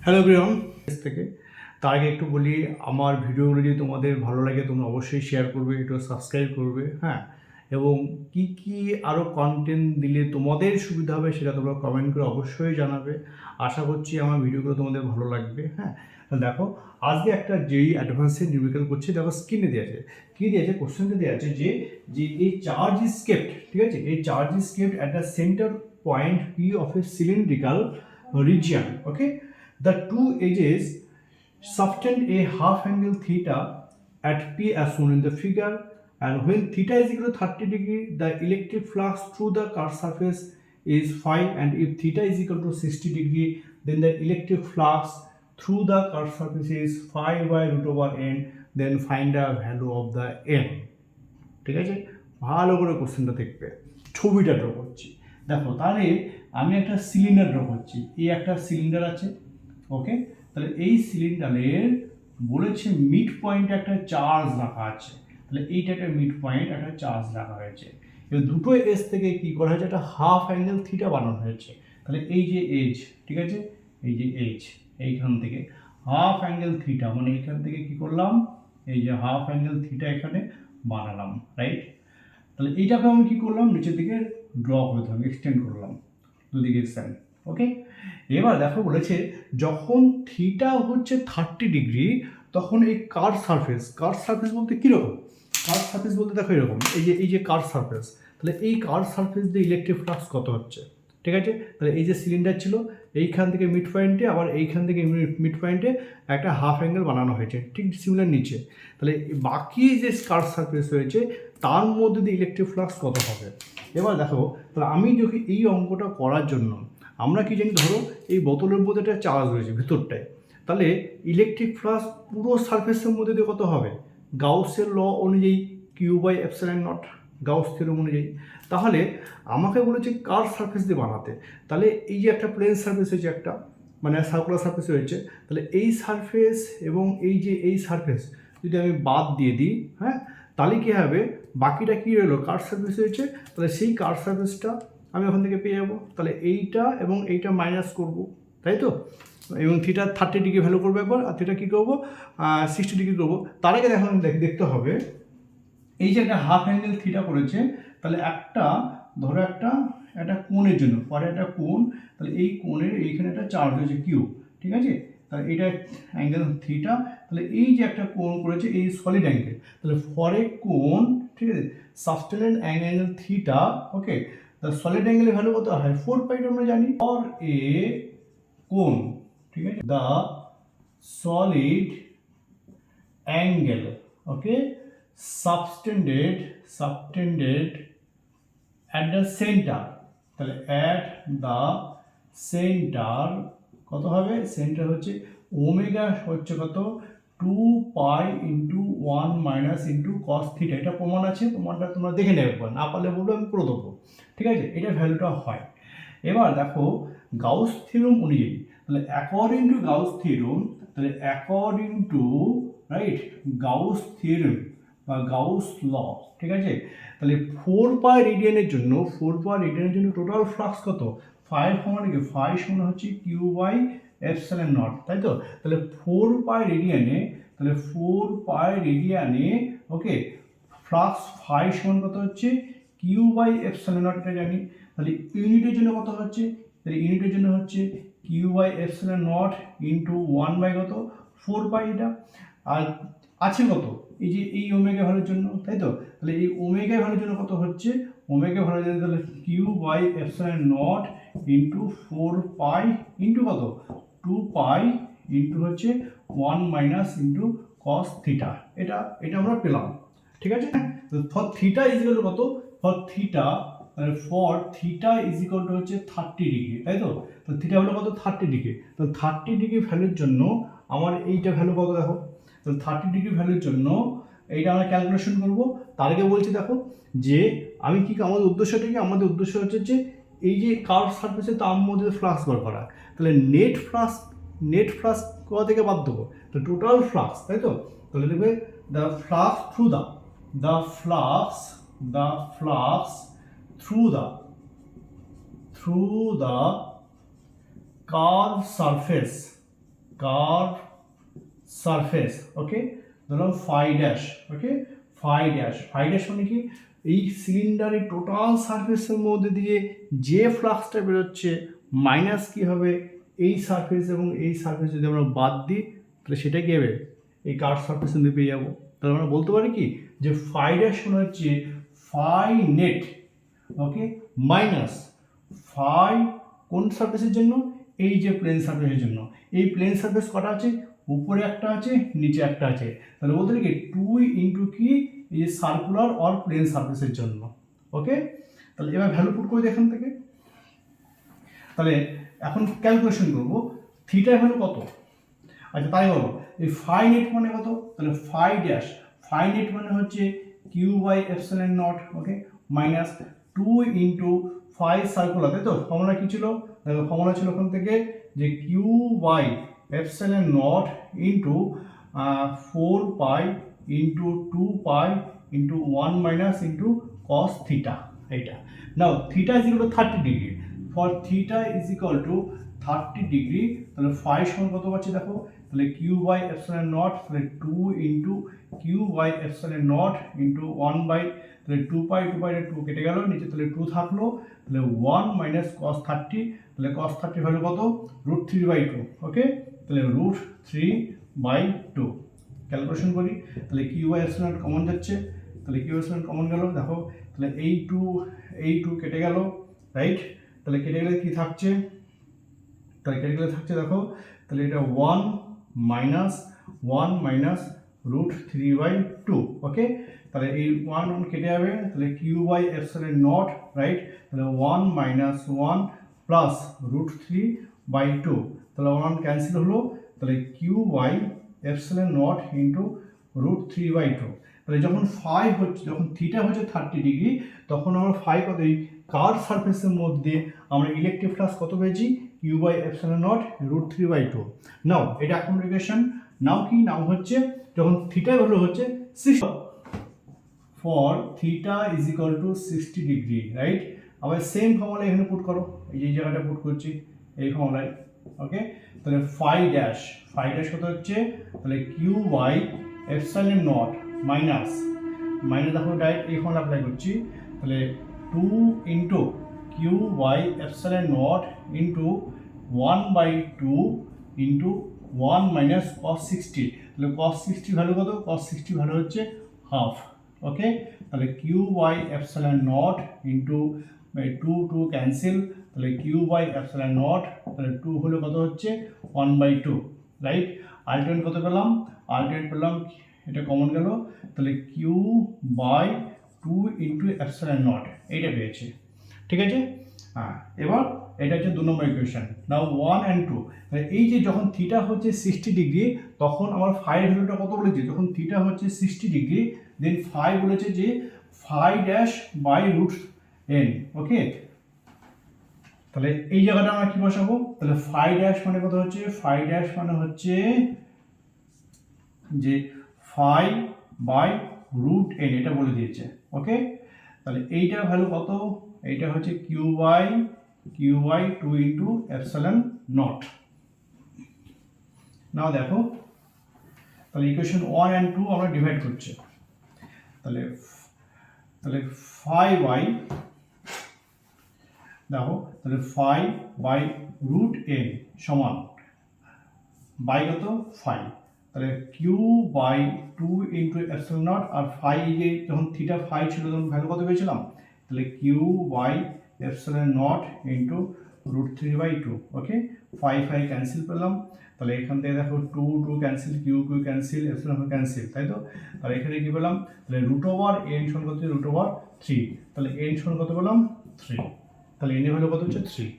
Hello everyone থেকে তার আগে একটু বলি, আমার ভিডিওগুলো যদি তোমাদের ভালো লাগে তোমরা অবশ্যই শেয়ার করবে, একটু সাবস্ক্রাইব করবে, হ্যাঁ। এবং কি কি আরও কন্টেন্ট দিলে তোমাদের সুবিধা হবে সেটা তোমরা কমেন্ট করে অবশ্যই জানাবে। আশা করছি আমার ভিডিওগুলো তোমাদের ভালো লাগবে, হ্যাঁ। দেখো, আজকে একটা যেই অ্যাডভান্সের নিউমেরিক্যাল করছি, দেখো স্ক্রিনে দেওয়া আছে, কী দিয়েছে, কোশ্চেনটা দেওয়া আছে যে যে এই চার্জ ইজ কেপ্ট, ঠিক আছে, এই charge is kept at the centre point P of A cylindrical region. Okay, the two edges subtend a half angle theta at P as shown in the figure, and when theta is equal to 30 degree, the electric flux through the curved surface is phi, and if theta is equal to 60 degree, then the electric flux through the curved surface is phi by root over n. Then find the value of the n. ঠিক আছে, ভালো করে কোশ্চেনটা দেখবে, ছবিটা draw করছি। দেখো, তাহলে আমি একটা সিলিন্ডার ড্র করছি, এই একটা সিলিন্ডার আছে, ওকে। তাহলে এই সিলিন্ডারের বলেছে মিড পয়েন্টে একটা চার্জ রাখা আছে, তাহলে এইটা একটা মিড পয়েন্ট, একটা চার্জ রাখা হয়েছে। এবার দুটো এজ থেকে কি করা হয়েছে, একটা হাফ অ্যাঙ্গেল থিটা বানানো হয়েছে। তাহলে এই যে এজ, ঠিক আছে, এই যে এজ, এইখান থেকে হাফ অ্যাঙ্গেল থিটা, মানে এইখান থেকে কি করলাম, এই যে হাফ অ্যাঙ্গেল থিটা এখানে বানালাম, রাইট। তাহলে এইটাকে আমি কি করলাম, নিচের দিকে ড্র করে দিলাম, এক্সটেন্ড করলাম, দুদিকে এক্সটেন্ড, ওকে। এবার দেখো বলেছে যখন থিটা হচ্ছে 30 ডিগ্রি, তখন এই কার্ভ সারফেস বলতে কীরকম, কার্ভ সারফেস বলতে দেখো এরকম, এই যে কার্ভ সারফেস, তাহলে এই কার্ভ সারফেস দিয়ে ইলেকট্রিক ফ্লাক্স কত হচ্ছে, ঠিক আছে। তাহলে এই যে সিলিন্ডার ছিল, এইখান থেকে মিড পয়েন্টে, আবার এইখান থেকে মিড পয়েন্টে একটা হাফ অ্যাঙ্গেল বানানো হয়েছে, ঠিক সিমিলার নিচে। তাহলে বাকি যে কার্ভ সারফেস রয়েছে তার মধ্যে দিয়ে ইলেকট্রিক ফ্লাক্স কত হবে। এবার দেখো, তাহলে আমি যদি এই অঙ্কটা করার জন্য আমরা কি জানি, ধরো এই বোতলের মধ্যে একটা চার্জ রয়েছে ভিতরটায়, তাহলে ইলেকট্রিক ফ্লাক্স পুরো সারফেসের মধ্যে দিয়ে কত হবে, গাউসের ল অনুযায়ী q by epsilon naught, Gauss theorem অনুযায়ী। তাহলে আমাকে বলেছে কার সারফেস দিয়ে বানাতে, তাহলে এই যে একটা প্লেন সারফেস হয়েছে, একটা মানে সার্কুলার সারফেস রয়েছে, তাহলে এই সারফেস এবং এই যে এই সারফেস যদি আমি বাদ দিয়ে দিই, হ্যাঁ, তাহলে কী হবে, বাকিটা কী রইলো, কার সারফেস হয়েছে, তাহলে সেই কার সারফেসটা আমি ওখান থেকে পেয়ে যাবো। তাহলে এইটা এবং এইটা মাইনাস করব, তাই তো, এবং থিটা 30 ডিগ্রি ভ্যালু করবো একবার, আর থিটা কী করবো, 60 ডিগ্রি করবো। তার আগে দেখতে হবে এই যে একটা হাফ অ্যাঙ্গেল থিটা করেছে, তাহলে একটা ধরো একটা কোণের জন্য, পরে একটা কোণ, তাহলে এই কোণের এইখানে একটা চার্জ হয়েছে কিউ, ঠিক আছে। তাহলে এটা অ্যাঙ্গেল থিটা, তাহলে এই যে একটা কোণ করেছে এই সলিড অ্যাঙ্গেল, তাহলে ফর এ কোণ, ঠিক আছে, subtended angle theta, okay, the solid অ্যাঙ্গেলের ভ্যালু কত হয়, 4 পাই আমরা জানি, ফর এ কোণ, ঠিক আছে, the solid angle, okay, subtended at the center, তাহলে at the center কত হবে, সেন্টার হচ্ছে ওমেগা হচ্ছে কত, 2 pi into 1 minus into cos theta. এটা প্রমাণ আছে, প্রমাণটা তোমরা দেখে নেবে, একবার না পারলে বলবো, আমি করে দেবো, ঠিক আছে, এটা ভ্যালুটা হয়। এবার দেখো গাউস থিওরেম অনুযায়ী, তাহলে অ্যাকর্ডিং টু গাউস থিওরেম, তাহলে according to, right, Gauss theorem বা গাউস ল, ঠিক আছে, তাহলে 4 পাই রেডিয়ানের জন্য টোটাল ফ্লাক্স কত, 5 সমান কি, 5 সমান হচ্ছে কিউ বাই এপসাইলন নট, তাই তো। তাহলে 4 পাই রেডিয়ানে, ওকে, ফ্লাক্স 5 সমান কত হচ্ছে, কিউ বাই এপসাইলন নট, এটা জানি। তাহলে ইউনিটের জন্য কত হচ্ছে, তাহলে ইউনিটের জন্য হচ্ছে Q by epsilon naught into 1 by কত, 4 পাই, এটা। আর আছে কত, এই যে এই ওমেগা ভ্যালুর জন্য, তাই তো। তাহলে এই ওমেগা ভ্যালুর জন্য কত হচ্ছে, ওমেগা ভ্যালুর জন্য তাহলে q by epsilon naught into 4 pi into কত, 2 পাই ইন্টু হচ্ছে 1 মাইনাস ইন্টু কস থিটা। এটা আমরা পেলাম, ঠিক আছে। For theta is equal to কত, for theta is equal to হচ্ছে 30 ডিগ্রি, তাই তো। তো থিটা হলো কত, 30 ডিগ্রি। তো 30 ডিগ্রি ভ্যালুর জন্য আমার এইটা ভ্যালু কত, দেখো, তো 30 ডিগ্রি ভ্যালুর জন্য এইটা আমরা ক্যালকুলেশন করব। তার আগে বলছি দেখো যে আমি কি, আমাদের উদ্দেশ্য হচ্ছে যে এই যে কার্ভ সারফেসে তার মধ্যে ফ্লাক্স বার করা, তাহলে নেট ফ্লাক্স কোথা থেকে বাদ দেবো, তো টোটাল ফ্লাক্স, তাই তো। তাহলে দেখবে the flux through the curve surface, curve surface, okay, ধরলাম phi dash, okay, phi dash মানে কি, এই সিলিন্ডারের টোটাল সারফেসের মধ্যে দিয়ে যে ফ্লাক্সটা বেরোচ্ছে মাইনাস কি হবে এই সারফেস এবং এই সারফেস যদি আমরা বাদ দিই তাহলে সেটা কি হবে, এই কার্ভ সারফেস মধ্যে পেয়ে যাবো। তাহলে আমরা বলতে পারি কি যে ফাই ড্যাশ মানে হচ্ছে ফাই নেট, ওকে, মাইনাস ফাই কোন সারফেসের জন্য, এই যে প্লেন সারফেসের জন্য। এই প্লেন সারফেস কটা আছে, উপরে একটা আছে নিচে একটা আছে, তাহলে বলতে কি 2 ইন্টু কি এই যে সার্কুলার অর প্লেন সারফেসের জন্য, ওকে। তাহলে এবার ভ্যালু পুট করে এখান থেকে, তাহলে এখন ক্যালকুলেশন করবো থিটার ভ্যালু কত। আচ্ছা তাই বলো এই ফাই নেট মানে কত, তাহলে ফাই ড্যাশ, ফাই নেট মানে হচ্ছে Q by epsilon naught, okay, minus 2 into phi circular, তাই তো। ফর্মুলা কি ছিল, দেখো ফর্মুলা ছিল ওখান থেকে যে Q by epsilon not into 4 pi into 2 pi into 1 minus into cos theta, এইটা। Now theta is equal to 30 degree, for theta is equal to 30 degree, তাহলে ফাই সমান কত পাচ্ছি দেখো, তাহলে কিউ বাই এপসিলন নট, তাহলে 2 into q by epsilon not into 1 by, তাহলে 2 পাই 2 কেটে গেল, নিচে তাহলে 2 থাকলো, তাহলে 1 মাইনাস কস 30, তাহলে কস 30 ভ্যালু কত, √3/2, ওকে, তাহলে √3/2 ক্যালকুলেশন করি, তাহলে কিউ বাই এপসিলন কমন যাচ্ছে, তাহলে কিউ এপসিলন কমন গেল, দেখো তাহলে এই 2 কেটে গেল, রাইট, তাহলে কেটে গেলে কি থাকছে, তাহলে কেটে গেলে থাকছে দেখো, তাহলে এটা 1 মাইনাস √3/2, ওকে, তাহলে এই 1 কেটে যাবে, তাহলে q by epsilon naught, right, তাহলে 1 মাইনাস 1 প্লাস √3/2, তাহলে 1 ক্যান্সেল হলো, তাহলে q by epsilon not into √3/2, তাহলে যখন ফাই হচ্ছে, যখন থিটা হচ্ছে 30 ডিগ্রি, তখন আমরা ফাই কত, এই কার্ভ সারফেসের মধ্যে আমরা ইলেকট্রিক ফ্লাক্স কত পেয়েছি, কিউ বাই এপসিলন নট √3/2। নাও এটা অ্যাকোমোডেশন, নাও কি, নাও হচ্ছে যখন থিটা ভ্যালু হচ্ছে 60, for theta is equal two 60 degree, right. আবার সেম ফর্মুলা এখানে পুট করো, এই যে জায়গাটা পুট করছি এই ফর্মুলায়, ওকে, তাহলে ফাই ড্যাশ কত হচ্ছে, তাহলে q by epsilon naught minus দেখো ডাইরেক্ট এই ফর্মুলা অ্যাপ্লাই করছি, তাহলে 2 into q by epsilon not into 1/2 into 1 minus cos 60, তাহলে কস 60 ভ্যালু কত, কস 60 ভ্যালু হচ্ছে হাফ, ওকে, তাহলে q by epsilon not into 2 cancel, তাহলে কিউ বাই এপসিলন নট, তাহলে 2 হলো কত হচ্ছে 1/2, রাইট। আলটিমেট কত পেলাম, আলটিমেট পেলাম এটা কমন গেল, তাহলে q by 2 into epsilon naught, এইটা পেয়েছি, ঠিক আছে। হ্যাঁ, এবার এটা হচ্ছে 2 নম্বর ইকুয়েশন। নাও 1 and 2, এই যে যখন থিটা হচ্ছে 60 ডিগ্রি, তখন আমার ফাই ভ্যালুটা কত বলেছি, যখন থিটা হচ্ছে 60 ডিগ্রি, দেন ফাই বলেছে যে ফাই ড্যাশ বাই √n, ওকে। তাহলে এই জায়গাটা আমরা কি বসাবো, তাহলে ফাই ড্যাশ মানে কত হচ্ছে, ফাই ড্যাশ মানে হচ্ছে যে ফাই বাই √n, এটা বলে দিয়েছে, ওকে। তাহলে এইটা ভ্যালু কত, এইটা হচ্ছে Q by 2 into epsilon not. Now দেখো, তাহলে ইকুয়েশন 1 and 2 আমরা ডিভাইড করছি, তাহলে ফাই বাই, দেখো তাহলে ফাই বাই √n সমান বাই কত, ফাই, তাহলে q by 2 into epsilon naught, আর ফাই যে যখন থিটা ফাই ছিল তখন ভ্যালু কত পেয়েছিলাম, তাহলে q by epsilon not into √3/2, okay, phi cancel পেলাম, তাহলে এখান থেকে দেখো 2 cancel, q cancel, epsilon cancel, তাই তো। তাহলে এখানে কি পেলাম, তাহলে √n সমান কত, √3, তাহলে n সমান কত পেলাম 3, তাহলে n এর ভ্যালু কত হচ্ছে 3।